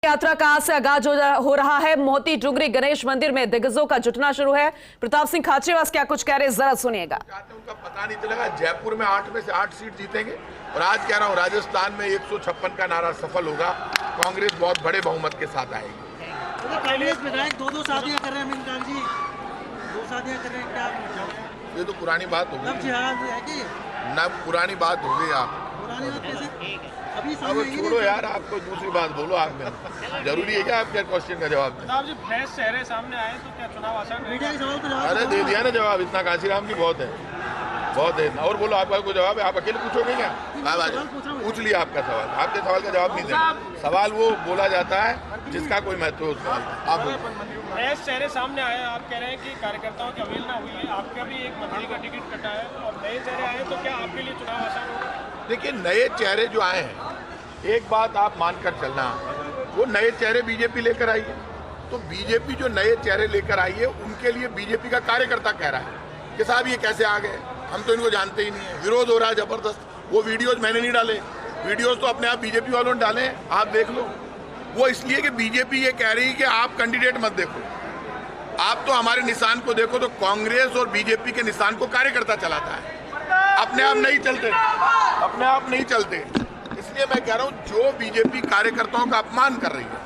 यात्रा का आज से आगाज हो रहा है। मोती डुंगरी गणेश मंदिर में दिग्गजों का जुटना शुरू है। प्रताप सिंह खाचरियावास क्या कुछ कह रहे हैं, जरा सुनिएगा। उनका पता नहीं चलेगा। जयपुर में 8 में से 8 सीट जीतेंगे और आज कह रहा हूँ राजस्थान में 156 का नारा सफल होगा। कांग्रेस बहुत बड़े बहुमत के साथ आएगी। कांग्रेस विधायक दो शादियां कर रहे हैं, अमित जी 2 शादियां कर रहे हैं, क्या ये तो पुरानी बात हो गई ना, पुरानी बात हो गई। आप अब छोड़ो यार, आप कोई दूसरी बात बोलो। आप जरूरी है क्या आपके क्वेश्चन का जवाब? जी भैंस चेहरे सामने आए तो क्या चुनाव आसान रहेगा? अरे दे दिया ना जवाब, इतना काशीराम की बहुत है, बहुत है। और बोलो, आपका कोई जवाब है? आप अकेले पूछोगे क्या? पूछ लिया आपका सवाल, आपके सवाल का जवाब नहीं देना। सवाल वो बोला जाता है जिसका कोई महत्व हो। आप भैंस चेहरे सामने आए, आप कह रहे हैं कि कार्यकर्ताओं की अवहेलना हुई है, आपका भी एक मंत्री का टिकट कटा है और नए चेहरे आए तो क्या आपके लिए चुनाव आसान होगा? देखिए, नए चेहरे जो आए हैं, एक बात आप मानकर चलना, वो नए चेहरे बीजेपी लेकर आई है। तो बीजेपी जो नए चेहरे लेकर आई है, उनके लिए बीजेपी का कार्यकर्ता कह रहा है कि साहब ये कैसे आ गए, हम तो इनको जानते ही नहीं है। विरोध हो रहा है जबरदस्त। वो वीडियोज मैंने नहीं डाले, वीडियोज तो अपने आप बीजेपी वालों ने डाले, आप देख लो। वो इसलिए कि बीजेपी ये कह रही है कि आप कैंडिडेट मत देखो, आप तो हमारे निशान को देखो। तो कांग्रेस और बीजेपी के निशान को कार्यकर्ता चलाता है, अपने आप नहीं चलते, अपने आप नहीं चलते। इसलिए मैं कह रहा हूं, जो बीजेपी कार्यकर्ताओं का अपमान कर रही है,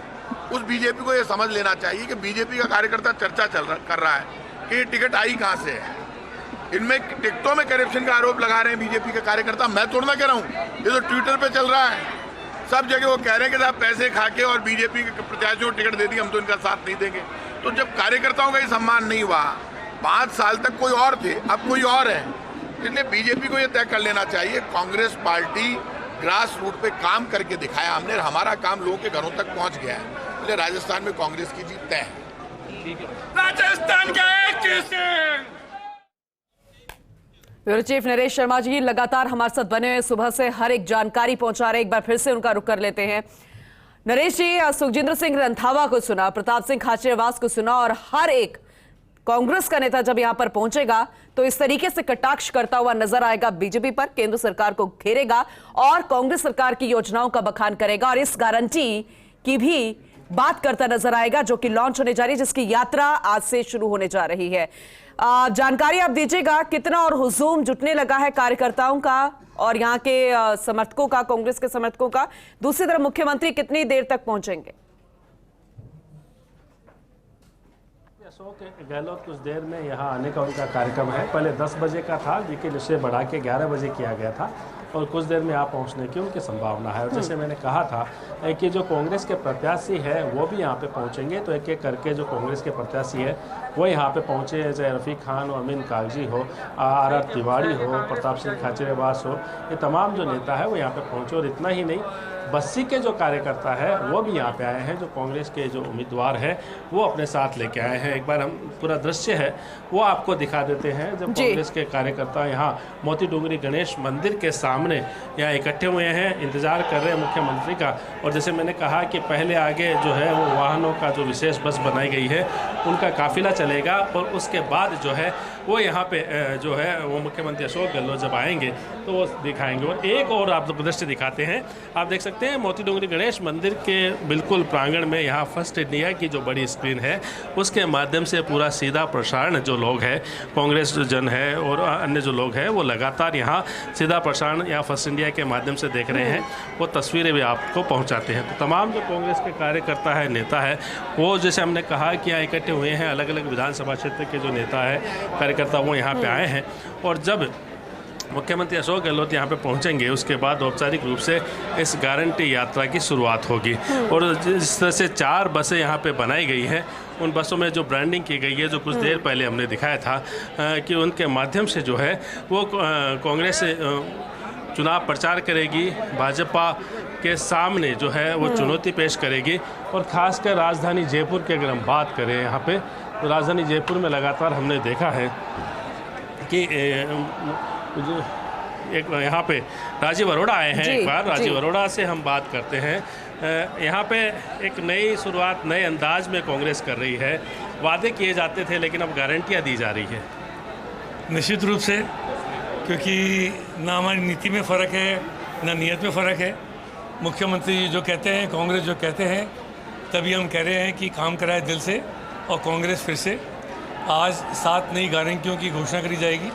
उस बीजेपी को ये समझ लेना चाहिए कि बीजेपी का कार्यकर्ता चर्चा कर रहा है कि ये टिकट आई कहां से है। इनमें टिकटों में करप्शन का आरोप लगा रहे हैं बीजेपी के कार्यकर्ता। मैं थोड़ा ना कह रहा हूं, ये तो ट्विटर पे चल रहा है। सब जगह वो कह रहे हैं कि साहब पैसे खा के और बीजेपी के प्रत्याशियों को टिकट दे दी, हम तो इनका साथ नहीं देंगे। तो जब कार्यकर्ताओं का ही सम्मान नहीं हुआ, 5 साल तक कोई और थे, अब कोई और है। इसलिए बीजेपी को ये तय कर लेना चाहिए, कांग्रेस पार्टी ग्रास रूट पे काम करके दिखाया हमने, हमारा काम लोगों के घरों तक पहुंच गया है। इसलिए राजस्थान में कांग्रेस की जीत तय है। राजस्थान का एक ब्यूरो चीफ नरेश शर्मा जी लगातार हमारे साथ बने हुए, सुबह से हर एक जानकारी पहुंचा रहे। एक बार फिर से उनका रुख कर लेते हैं। नरेश जी, सुखजिंदर सिंह रंधावा को सुना, प्रताप सिंह खाचरियावास को सुना, और हर एक कांग्रेस का नेता जब यहां पर पहुंचेगा तो इस तरीके से कटाक्ष करता हुआ नजर आएगा बीजेपी पर, केंद्र सरकार को घेरेगा और कांग्रेस सरकार की योजनाओं का बखान करेगा और इस गारंटी की भी बात करता नजर आएगा जो कि लॉन्च होने जा रही है, जिसकी यात्रा आज से शुरू होने जा रही है। जानकारी आप दीजिएगा, कितना और हुजूम जुटने लगा है कार्यकर्ताओं का और यहाँ के समर्थकों का, कांग्रेस के समर्थकों का? दूसरी तरफ मुख्यमंत्री कितनी देर तक पहुंचेंगे? अशोक गहलोत कुछ देर में यहाँ आने का उनका कार्यक्रम है। पहले 10 बजे का था, लेकिन इसे बढ़ा के 11 बजे किया गया था और कुछ देर में यहाँ पहुँचने की उनकी संभावना है। और जैसे मैंने कहा था कि जो कांग्रेस के प्रत्याशी है वो भी यहाँ पे पहुँचेंगे, तो एक एक करके जो कांग्रेस के प्रत्याशी है वो यहाँ पे पहुँचे, चाहे रफ़ीक खान हो, अमीन कागजी हो, आर तिवारी हो, प्रताप सिंह खाचरियावास हो, ये तमाम जो नेता है वो यहाँ पे पहुँचे। और इतना ही नहीं, बस्सी के जो कार्यकर्ता है वो भी यहाँ पे आए हैं, जो कांग्रेस के जो उम्मीदवार है वो अपने साथ लेके आए हैं। एक बार हम पूरा दृश्य है वो आपको दिखा देते हैं, जब कांग्रेस के कार्यकर्ता यहाँ मोती डुंगरी गणेश मंदिर के सामने यहाँ इकट्ठे हुए हैं, इंतजार कर रहे हैं मुख्यमंत्री का। और जैसे मैंने कहा कि पहले आगे जो है वो वाहनों का जो विशेष बस बनाई गई है उनका काफिला चलेगा और उसके बाद जो है वो यहाँ पे जो है वो मुख्यमंत्री अशोक गहलोत जब आएंगे तो वो दिखाएंगे। और एक और आप लोग दृश्य दिखाते हैं, आप देख सकते हैं मोती डुंगरी गणेश मंदिर के बिल्कुल प्रांगण में यहाँ फर्स्ट इंडिया की जो बड़ी स्क्रीन है उसके माध्यम से पूरा सीधा प्रसारण, जो लोग हैं कांग्रेस जन है और अन्य जो लोग हैं वो लगातार यहाँ सीधा प्रसारण यहाँ फर्स्ट इंडिया के माध्यम से देख रहे हैं, वो तस्वीरें भी आपको पहुँचाते हैं। तो तमाम जो कांग्रेस के कार्यकर्ता है, नेता है, वो जैसे हमने कहा कि यहाँ इकट्ठे हुए हैं, अलग अलग विधानसभा क्षेत्र के जो नेता है, कार्यकर्ता, वो यहाँ पे आए हैं। और जब मुख्यमंत्री अशोक गहलोत यहाँ पे पहुँचेंगे उसके बाद औपचारिक रूप से इस गारंटी यात्रा की शुरुआत होगी। और जिस तरह से 4 बसें यहाँ पे बनाई गई हैं, उन बसों में जो ब्रांडिंग की गई है, जो कुछ देर पहले हमने दिखाया था कि उनके माध्यम से जो है वो कांग्रेस चुनाव प्रचार करेगी, भाजपा के सामने जो है वो चुनौती पेश करेगी। और ख़ासकर राजधानी जयपुर की अगर हम बात करें यहाँ पे, तो राजधानी जयपुर में लगातार हमने देखा है कि एक यहाँ पे राजीव अरोड़ा आए हैं। एक बार राजीव अरोड़ा से हम बात करते हैं। यहाँ पे एक नई शुरुआत, नए अंदाज में कांग्रेस कर रही है। वादे किए जाते थे लेकिन अब गारंटियाँ दी जा रही है। निश्चित रूप से, क्योंकि ना हमारी नीति में फ़र्क है, ना नीयत में फ़र्क है। मुख्यमंत्री जो कहते हैं, कांग्रेस जो कहते हैं, तभी हम कह रहे हैं कि काम कराए दिल से और कांग्रेस फिर से आज 7 नई गारंटियों की घोषणा करी जाएगी।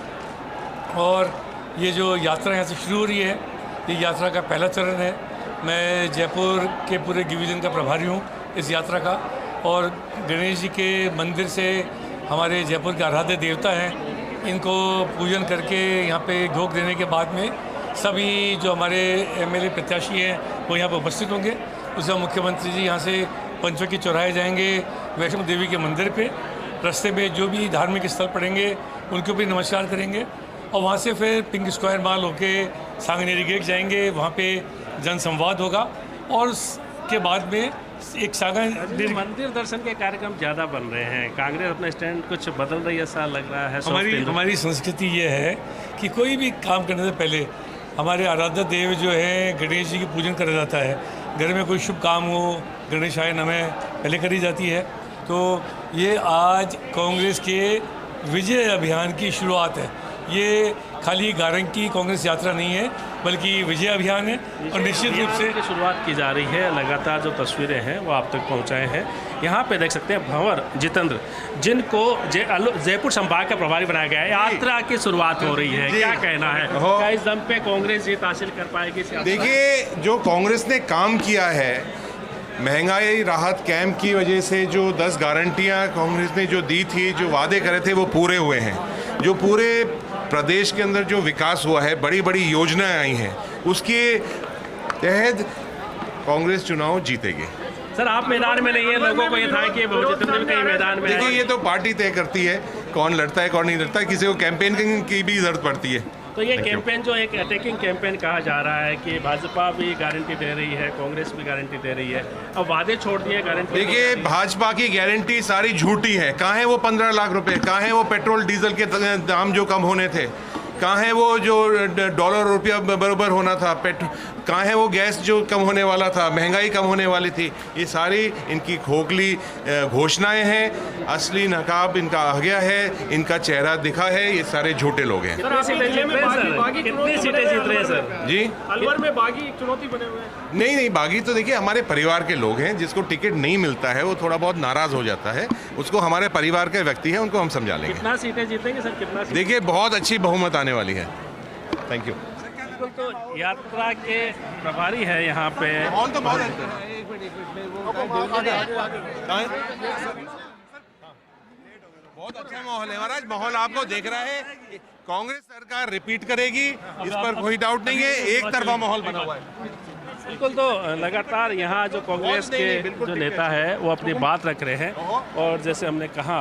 और ये जो यात्रा यहाँ से शुरू हो रही है, ये यात्रा का पहला चरण है। मैं जयपुर के पूरे डिवीज़न का प्रभारी हूँ इस यात्रा का, और गणेश जी के मंदिर से हमारे जयपुर के आराध्य देवता हैं, इनको पूजन करके यहाँ पे भोग देने के बाद में सभी जो हमारे एमएलए प्रत्याशी हैं वो यहाँ पर उपस्थित होंगे। उसके बाद मुख्यमंत्री जी यहाँ से पंचवटी चौराहे जाएंगे वैष्णो देवी के मंदिर पे, रास्ते में जो भी धार्मिक स्थल पड़ेंगे उनके ऊपर नमस्कार करेंगे, और वहाँ से फिर पिंक स्क्वायर मॉल होके सांगनेरी गेट जाएंगे, वहाँ पे जनसंवाद होगा, और उसके बाद में एक मंदिर दर्शन के कार्यक्रम ज़्यादा बन रहे हैं। कांग्रेस अपना स्टैंड कुछ बदल रही है, ऐसा लग रहा है। हमारी संस्कृति ये है कि कोई भी काम करने से पहले हमारे आराध्य देव जो है गणेश जी की पूजन करा जाता है। घर में कोई शुभ काम हो, गणेशाय नमः पहले करी जाती है। तो ये आज कांग्रेस के विजय अभियान की शुरुआत है। ये खाली गारंटी कांग्रेस यात्रा नहीं है, बल्कि विजय अभियान है, और निश्चित रूप से शुरुआत की जा रही है। लगातार जो तस्वीरें हैं वो आप तक पहुंचाए हैं। यहाँ पे देख सकते हैं भंवर जितेंद्र, जिनको जयपुर संभाग का प्रभारी बनाया गया है। यात्रा की शुरुआत हो रही है, क्या कहना है? क्या इस दम पे कांग्रेस जीत हासिल कर पाएगी? देखिए, जो कांग्रेस ने काम किया है, महंगाई राहत कैंप की वजह से जो 10 गारंटियाँ कांग्रेस ने जो दी थी, जो वादे करे थे, वो पूरे हुए हैं। जो पूरे प्रदेश के अंदर जो विकास हुआ है, बड़ी बड़ी योजनाएं आई हैं, उसके तहत कांग्रेस चुनाव जीतेगी। सर, आप मैदान में नहीं है, लोगों को ये था कि जितेंद्र भी कहीं मैदान में। देखिए, ये तो पार्टी तय करती है कौन लड़ता है कौन नहीं लड़ता है। किसी को कैंपेन की भी जरूरत पड़ती है। तो ये कैंपेन जो एक अटैकिंग कैंपेन कहा जा रहा है कि भाजपा भी गारंटी दे रही है, कांग्रेस भी गारंटी दे रही है, अब वादे छोड़ दिए गारंटी। देखिए, भाजपा की गारंटी सारी झूठी है। कहाँ है वो 15 लाख रुपए? कहाँ है वो पेट्रोल डीजल के दाम जो कम होने थे? कहाँ है वो जो डॉलर रुपया बराबर होना था? कहाँ है वो गैस जो कम होने वाला था, महंगाई कम होने वाली थी? ये सारी इनकी खोखली घोषणाएं हैं। असली नकाब इनका आ गया है, इनका चेहरा दिखा है। ये सारे झूठे लोग हैं। कितनी सीटें जीत रहे हैं सर? जी, अलवर में बागी चुनौती बने हुए हैं। नहीं, बागी तो देखिए हमारे परिवार के लोग हैं। जिसको टिकट नहीं मिलता है वो थोड़ा बहुत नाराज हो जाता है, उसको हमारे परिवार के व्यक्ति हैं, उनको हम समझा लेंगे। कितना सीटें जीतेंगे सर? कितना? देखिए, बहुत अच्छी बहुमत आने वाली है। Thank you. तो यात्रा के प्रभारी है यहाँ पे। माहौल तो बहुत बहुत अच्छा माहौल है महाराज। माहौल आपको देख रहा है। कांग्रेस सरकार रिपीट करेगी, इस पर कोई डाउट नहीं है। एक तरफा माहौल बना हुआ है। बिल्कुल। तो लगातार यहाँ जो कांग्रेस के जो नेता है वो अपनी बात रख रहे हैं, और जैसे हमने कहा